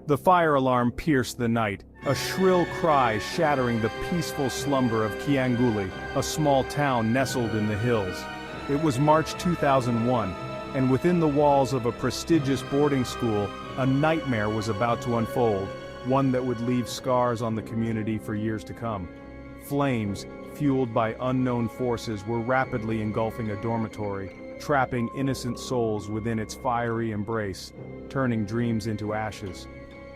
The fire alarm pierced the night, a shrill cry shattering the peaceful slumber of Kyaguli, a small town nestled in the hills. It was March 2001, and within the walls of a prestigious boarding school, a nightmare was about to unfold, one that would leave scars on the community for years to come. Flames, fueled by unknown forces, were rapidly engulfing a dormitory, trapping innocent souls within its fiery embrace, turning dreams into ashes.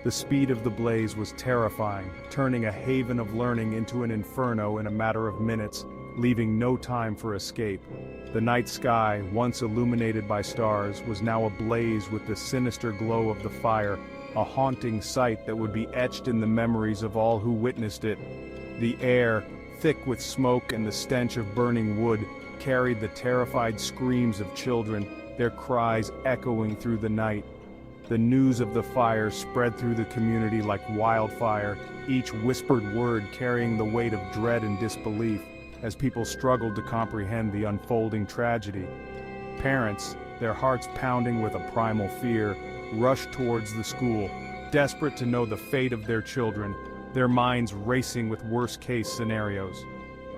The speed of the blaze was terrifying, turning a haven of learning into an inferno in a matter of minutes, leaving no time for escape. The night sky, once illuminated by stars, was now ablaze with the sinister glow of the fire, a haunting sight that would be etched in the memories of all who witnessed it. The air, thick with smoke and the stench of burning wood, carried the terrified screams of children, their cries echoing through the night. The news of the fire spread through the community like wildfire, each whispered word carrying the weight of dread and disbelief, as people struggled to comprehend the unfolding tragedy. Parents, their hearts pounding with a primal fear, rushed towards the school, desperate to know the fate of their children, their minds racing with worst-case scenarios.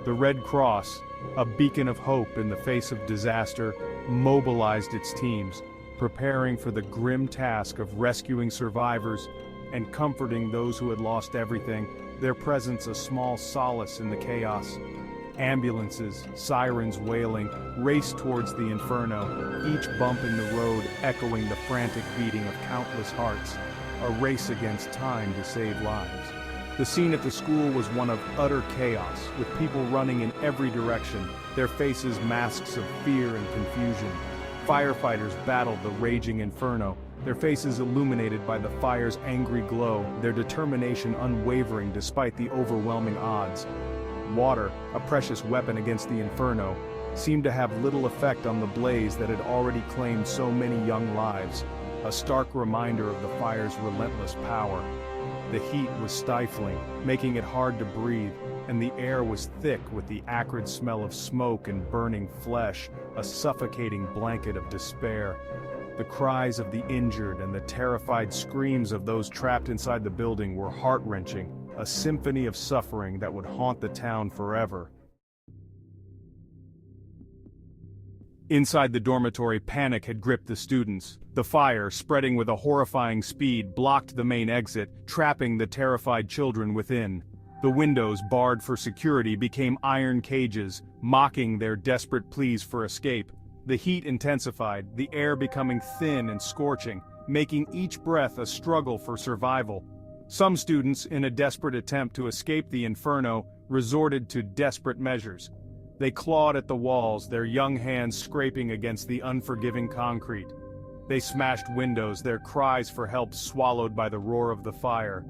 The Red Cross, a beacon of hope in the face of disaster, mobilized its teams, preparing for the grim task of rescuing survivors and comforting those who had lost everything, their presence a small solace in the chaos. Ambulances, sirens wailing, raced towards the inferno, each bump in the road echoing the frantic beating of countless hearts, a race against time to save lives. The scene at the school was one of utter chaos, with people running in every direction, their faces masks of fear and confusion. Firefighters battled the raging inferno, their faces illuminated by the fire's angry glow, their determination unwavering despite the overwhelming odds. Water, a precious weapon against the inferno, seemed to have little effect on the blaze that had already claimed so many young lives, a stark reminder of the fire's relentless power. The heat was stifling, making it hard to breathe, and the air was thick with the acrid smell of smoke and burning flesh, a suffocating blanket of despair. The cries of the injured and the terrified screams of those trapped inside the building were heart-wrenching, a symphony of suffering that would haunt the town forever. Inside the dormitory, panic had gripped the students. The fire, spreading with a horrifying speed, blocked the main exit, trapping the terrified children within. The windows, barred for security, became iron cages, mocking their desperate pleas for escape. The heat intensified, the air becoming thin and scorching, making each breath a struggle for survival. Some students, in a desperate attempt to escape the inferno, resorted to desperate measures. They clawed at the walls, their young hands scraping against the unforgiving concrete. They smashed windows, their cries for help swallowed by the roar of the fire.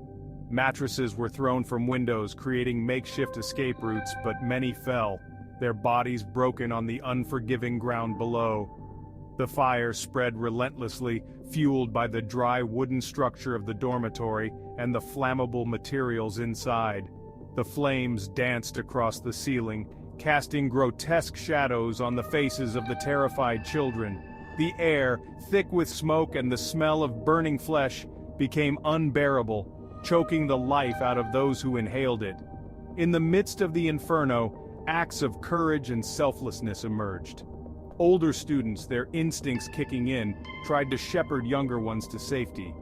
Mattresses were thrown from windows, creating makeshift escape routes, but many fell, their bodies broken on the unforgiving ground below. The fire spread relentlessly, fueled by the dry wooden structure of the dormitory and the flammable materials inside. The flames danced across the ceiling, casting grotesque shadows on the faces of the terrified children. The air, thick with smoke and the smell of burning flesh, became unbearable, choking the life out of those who inhaled it. In the midst of the inferno, acts of courage and selflessness emerged. Older students, their instincts kicking in, tried to shepherd younger ones to safety.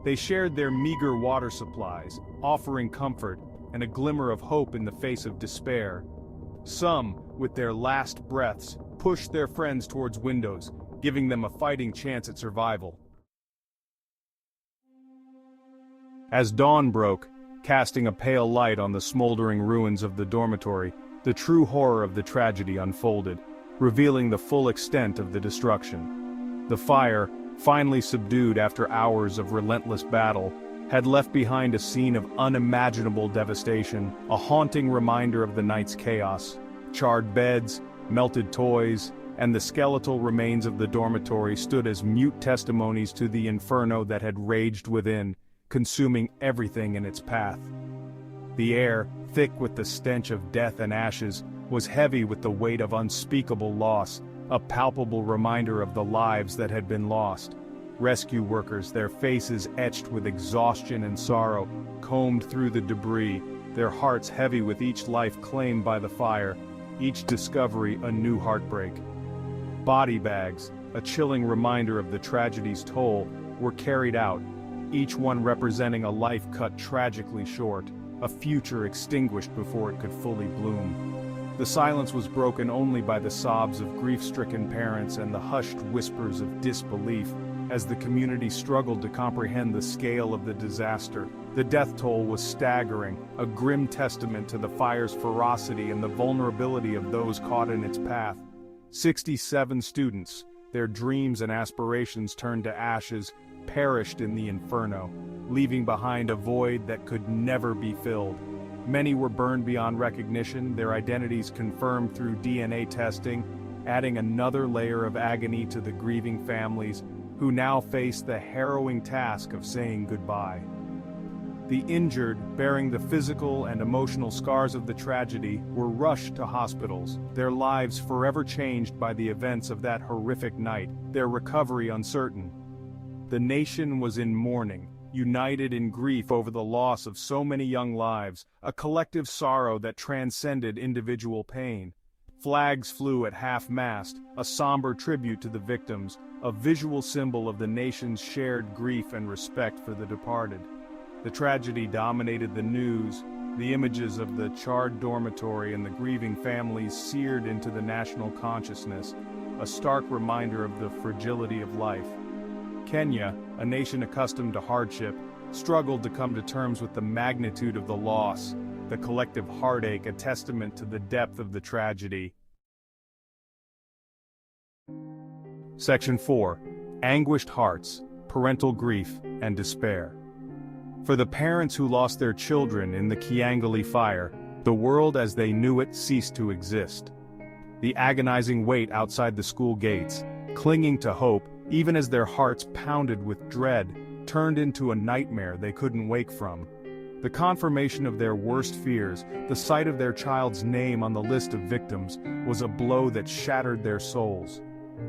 They shared their meager water supplies, offering comfort and a glimmer of hope in the face of despair. Some, with their last breaths, pushed their friends towards windows, giving them a fighting chance at survival. As dawn broke, casting a pale light on the smoldering ruins of the dormitory, the true horror of the tragedy unfolded, revealing the full extent of the destruction. The fire, finally subdued after hours of relentless battle, had left behind a scene of unimaginable devastation, a haunting reminder of the night's chaos. Charred beds, melted toys, and the skeletal remains of the dormitory stood as mute testimonies to the inferno that had raged within, consuming everything in its path. The air, thick with the stench of death and ashes, was heavy with the weight of unspeakable loss, a palpable reminder of the lives that had been lost. Rescue workers, their faces etched with exhaustion and sorrow, combed through the debris, their hearts heavy with each life claimed by the fire, each discovery a new heartbreak. Body bags, a chilling reminder of the tragedy's toll, were carried out, each one representing a life cut tragically short, a future extinguished before it could fully bloom. The silence was broken only by the sobs of grief-stricken parents and the hushed whispers of disbelief as the community struggled to comprehend the scale of the disaster. The death toll was staggering, a grim testament to the fire's ferocity and the vulnerability of those caught in its path. 67 students, their dreams and aspirations turned to ashes, perished in the inferno, leaving behind a void that could never be filled. Many were burned beyond recognition, their identities confirmed through DNA testing, adding another layer of agony to the grieving families, who now face the harrowing task of saying goodbye. The injured, bearing the physical and emotional scars of the tragedy, were rushed to hospitals, their lives forever changed by the events of that horrific night, their recovery uncertain. The nation was in mourning, united in grief over the loss of so many young lives, a collective sorrow that transcended individual pain. Flags flew at half-mast, a somber tribute to the victims, a visual symbol of the nation's shared grief and respect for the departed. The tragedy dominated the news, the images of the charred dormitory and the grieving families seared into the national consciousness, a stark reminder of the fragility of life. Kenya, a nation accustomed to hardship, struggled to come to terms with the magnitude of the loss, the collective heartache a testament to the depth of the tragedy. Section 4. Anguished Hearts, Parental Grief and Despair. For the parents who lost their children in the kyaguli fire, the world as they knew it ceased to exist. The agonizing wait outside the school gates, clinging to hope, even as their hearts pounded with dread, turned into a nightmare they couldn't wake from. The confirmation of their worst fears, the sight of their child's name on the list of victims, was a blow that shattered their souls.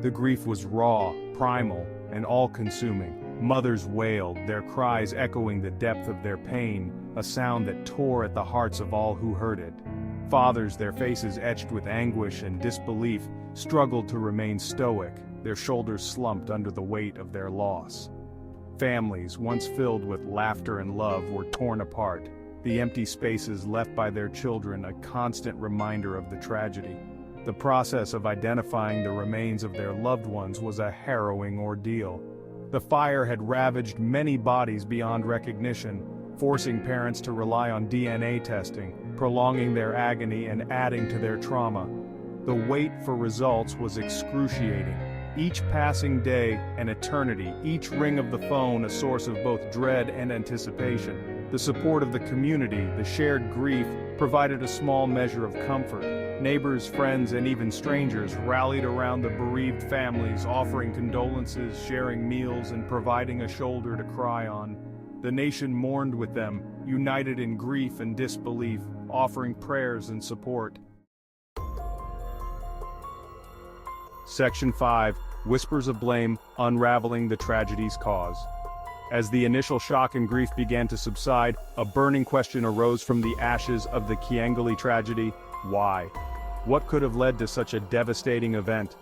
The grief was raw, primal, and all-consuming. Mothers wailed, their cries echoing the depth of their pain, a sound that tore at the hearts of all who heard it. Fathers, their faces etched with anguish and disbelief, struggled to remain stoic, their shoulders slumped under the weight of their loss. Families, once filled with laughter and love, were torn apart, the empty spaces left by their children a constant reminder of the tragedy. The process of identifying the remains of their loved ones was a harrowing ordeal. The fire had ravaged many bodies beyond recognition, forcing parents to rely on DNA testing, prolonging their agony and adding to their trauma. The wait for results was excruciating. Each passing day, an eternity, each ring of the phone a source of both dread and anticipation. The support of the community, the shared grief, provided a small measure of comfort. Neighbors, friends, and even strangers rallied around the bereaved families, offering condolences, sharing meals, and providing a shoulder to cry on. The nation mourned with them, united in grief and disbelief, offering prayers and support. Section 5. Whispers of Blame, Unraveling the Tragedy's Cause. As the initial shock and grief began to subside, a burning question arose from the ashes of the kyaguli tragedy: why? What could have led to such a devastating event?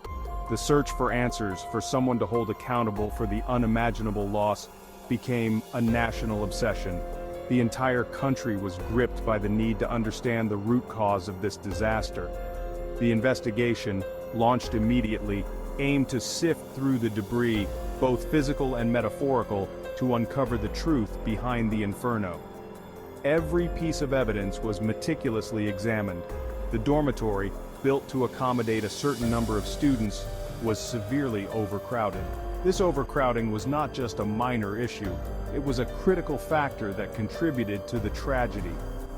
The search for answers, for someone to hold accountable for the unimaginable loss, became a national obsession. The entire country was gripped by the need to understand the root cause of this disaster. The investigation, launched immediately, aimed to sift through the debris, both physical and metaphorical, to uncover the truth behind the inferno. Every piece of evidence was meticulously examined. The dormitory, built to accommodate a certain number of students, was severely overcrowded. This overcrowding was not just a minor issue, it was a critical factor that contributed to the tragedy.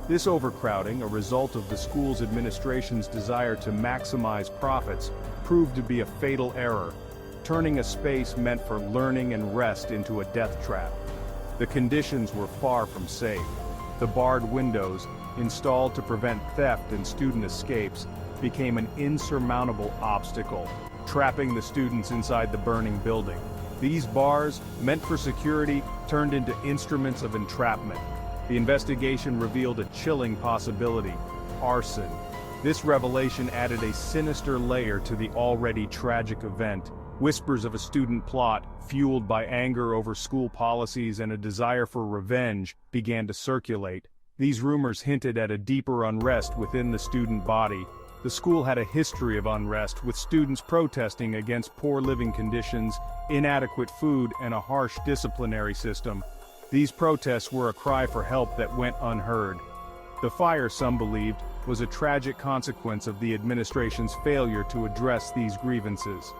This overcrowding, a result of the school's administration's desire to maximize profits, proved to be a fatal error, turning a space meant for learning and rest into a death trap. The conditions were far from safe. The barred windows, installed to prevent theft and student escapes, became an insurmountable obstacle, trapping the students inside the burning building. These bars, meant for security, turned into instruments of entrapment. The investigation revealed a chilling possibility: arson. This revelation added a sinister layer to the already tragic event. Whispers of a student plot, fueled by anger over school policies and a desire for revenge, began to circulate. These rumors hinted at a deeper unrest within the student body. The school had a history of unrest, with students protesting against poor living conditions, inadequate food, and a harsh disciplinary system. These protests were a cry for help that went unheard. The fire, some believed, was a tragic consequence of the administration's failure to address these grievances.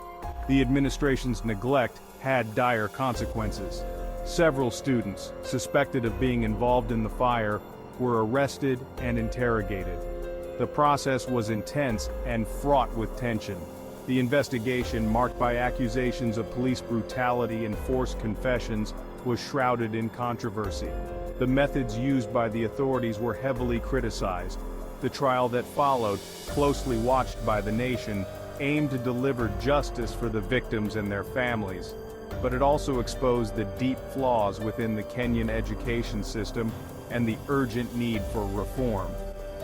The administration's neglect had dire consequences. Several students, suspected of being involved in the fire, were arrested and interrogated. The process was intense and fraught with tension. The investigation, marked by accusations of police brutality and forced confessions, was shrouded in controversy. The methods used by the authorities were heavily criticized. The trial that followed, closely watched by the nation, aimed to deliver justice for the victims and their families. But it also exposed the deep flaws within the Kenyan education system and the urgent need for reform.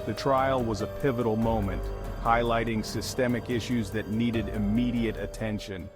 The trial was a pivotal moment, highlighting systemic issues that needed immediate attention.